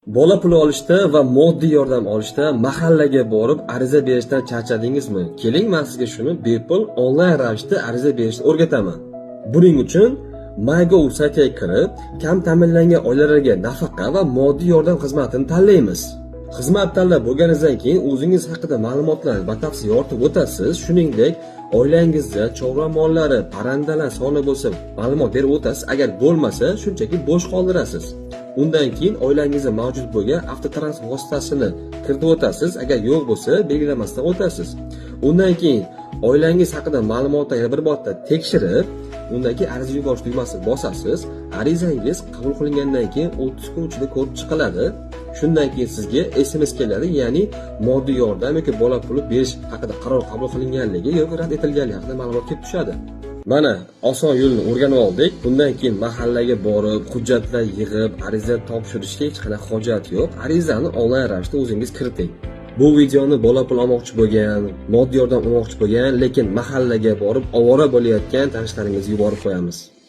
Bola puli olishda va moddiy yordam olishda mahallaga borib ariza berishdan charchadingizmi? Keling, men sizga shuni bepul onlayn ravishda ariza berishni o'rgataman. Buning uchun MyGov saytiga kirib, kam ta'minlangan oilalarga nafaqa va moddiy yordam xizmatini tanlaymiz. Xizmat tanlab bo'lganingizdan keyin o'zingiz haqida ma'lumotlarni batafsil yoritib o'tasiz. Shuningdek, oilangizda chorva mollari, parrandalar soni bo'lsa ma'lumot berib o'tasiz. Agar bo'lmasa, shunchaki bo'sh qoldirasiz. Undan keyin oilangizda mavjud bo'lgan avtotransport vositasini kiritib o'tasiz. Agar yo'q bo'lsa, belgilamasdan o'tasiz. Undan keyin oilangiz haqida ma'lumotni yana bir marta tekshirib, undan keyin ariza yuborish tugmasini bosasiz. Arizangiz qabul qilingandan keyin 30 kun ichida ko'rib chiqiladi. Shundan keyin sizga SMS keladi, ya'ni moddiy yordam yoki bola puli berish haqida qaror qabul qilinganligi yoki rad etilganligi haqida ma'lumot kelib tushadi. Mana oson yo'lni o'rganib oldik. Bundan keyin mahallaga borib, hujjatlar yig'ib, ariza topshirishga hech qanaqa hojat yo'q. Arizani onlayn ravishda o'zingiz kiriting. Bu videoni bola pul olmoqchi bo'lgan, moddiy yordam olmoqchi bo'lgan, lekin mahallaga borib ovora bo'layotgan tanishlaringizga yuborib qo'yamiz.